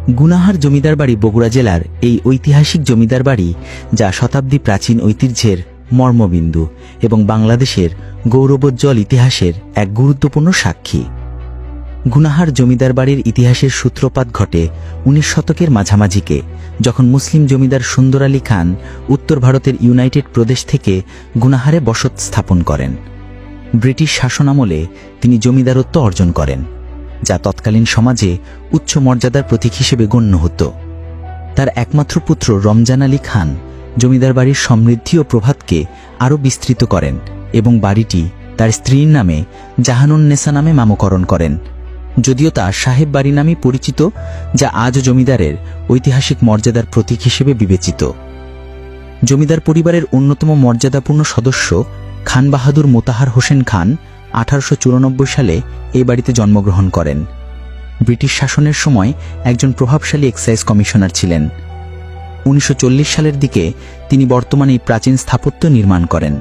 গুনাহার জমিদার বাড়ি বগুড়া জেলার এই ঐতিহাসিক জমিদার বাড়ি, যা শতাব্দী প্রাচীন ঐতিহ্যের মর্মবিন্দু এবং বাংলাদেশের গৌরবোজ্জ্বল ইতিহাসের এক গুরুত্বপূর্ণ সাক্ষী। গুনাহার জমিদার বাড়ির ইতিহাসের সূত্রপাত ঘটে 19 শতকের মাঝামাঝিকে, যখন মুসলিম জমিদার সুন্দর আলী খান উত্তর ভারতের ইউনাইটেড প্রদেশ থেকে গুনাহারে বসত স্থাপন করেন। ব্রিটিশ শাসনামলে তিনি জমিদারত্ব অর্জন করেন, যা তৎকালীন সমাজে উচ্চ মর্যাদার প্রতীক হিসেবে গণ্য হতো। তার একমাত্র পুত্র রমজান আলী খান জমিদার বাড়ির সমৃদ্ধি ও প্রভাতকে আরও বিস্তৃত করেন এবং বাড়িটি তার স্ত্রীর নামে জাহানুন্নেসা নামে নামকরণ করেন, যদিও তা সাহেব বাড়ি নামে পরিচিত, যা আজও জমিদারের ঐতিহাসিক মর্যাদার প্রতীক হিসেবে বিবেচিত। জমিদার পরিবারের অন্যতম মর্যাদাপূর্ণ সদস্য খান বাহাদুর মোতাহার হোসেন খান 1894 সালে এই বাড়িতে জন্মগ্রহণ করেন। ব্রিটিশ শাসনের সময় একজন প্রভাবশালী এক্সাইজ কমিশনার ছিলেন। 1940 সালের দিকে তিনি বর্তমানে এই প্রাচীন স্থাপত্য নির্মাণ করেন,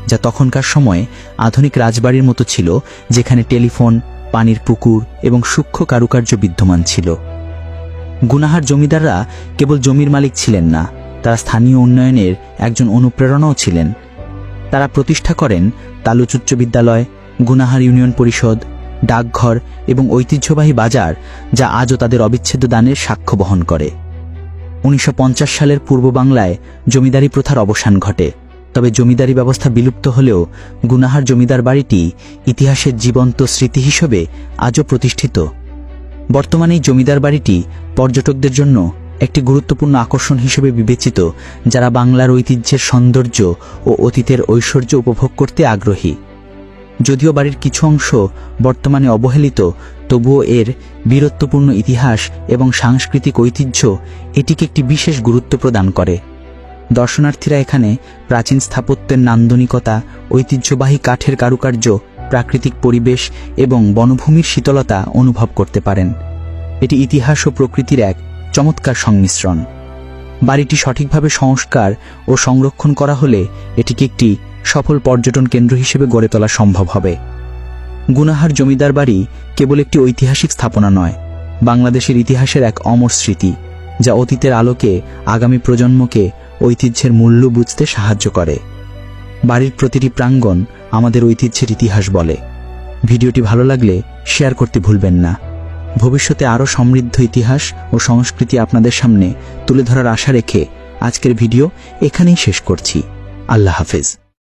যা তখনকার সময়ে আধুনিক রাজবাড়ির মতো ছিল, যেখানে টেলিফোন, পানির পুকুর এবং সূক্ষ্ম কারুকার্য বিদ্যমান ছিল। গুনাহার জমিদাররা কেবল জমির মালিক ছিলেন না, তারা স্থানীয় উন্নয়নের একজন অনুপ্রেরণাও ছিলেন। তারা প্রতিষ্ঠা করেন তালুচ উচ্চ বিদ্যালয়, গুনাহার ইউনিয়ন পরিষদ, ডাকঘর এবং ঐতিহ্যবাহী বাজার, যা আজও তাদের অবিচ্ছেদ্য দানের সাক্ষ্য বহন করে। 1950 সালের পূর্ব বাংলায় জমিদারি প্রথার অবসান ঘটে, তবে জমিদারি ব্যবস্থা বিলুপ্ত হলেও গুনাহার জমিদার বাড়িটি ইতিহাসের জীবন্ত স্মৃতি হিসেবে আজও প্রতিষ্ঠিত। বর্তমানে এই জমিদার বাড়িটি পর্যটকদের জন্য একটি গুরুত্বপূর্ণ আকর্ষণ হিসেবে বিবেচিত, যারা বাংলার ঐতিহ্যের সৌন্দর্য ও অতীতের ঐশ্বর্য উপভোগ করতে আগ্রহী। যদিও বাড়ির কিছু অংশ বর্তমানে অবহেলিত, তবুও এর বীরত্বপূর্ণ ইতিহাস এবং সাংস্কৃতিক ঐতিহ্য এটিকে একটি বিশেষ গুরুত্ব প্রদান করে। দর্শনার্থীরা এখানে প্রাচীন স্থাপত্যের নান্দনিকতা, ঐতিহ্যবাহী কাঠের কারুকার্য, প্রাকৃতিক পরিবেশ এবং বনভূমির শীতলতা অনুভব করতে পারেন। এটি ইতিহাস ও প্রকৃতির এক চমৎকার সংমিশ্রণ। বাড়িটি সঠিকভাবে সংস্কার ও সংরক্ষণ করা হলে এটিকে একটি সফল পর্যটন কেন্দ্র হিসেবে গড়ে তোলা সম্ভব হবে। গুনাহার জমিদার বাড়ি কেবল একটি ঐতিহাসিক স্থাপনা নয়, বাংলাদেশের ইতিহাসের এক অমর স্মৃতি, যা অতীতের আলোকে আগামী প্রজন্মকে ঐতিহ্যের মূল্য বুঝতে সাহায্য করে। বাড়ির প্রতিটি প্রাঙ্গণ আমাদের ঐতিহ্যের ইতিহাস বলে। ভিডিওটি ভালো লাগলে শেয়ার করতে ভুলবেন না। ভবিষ্যতে আরও সমৃদ্ধ ইতিহাস ও সংস্কৃতি আপনাদের সামনে তুলে ধরার আশা রেখে আজকের ভিডিও এখানেই শেষ করছি। আল্লাহ হাফেজ।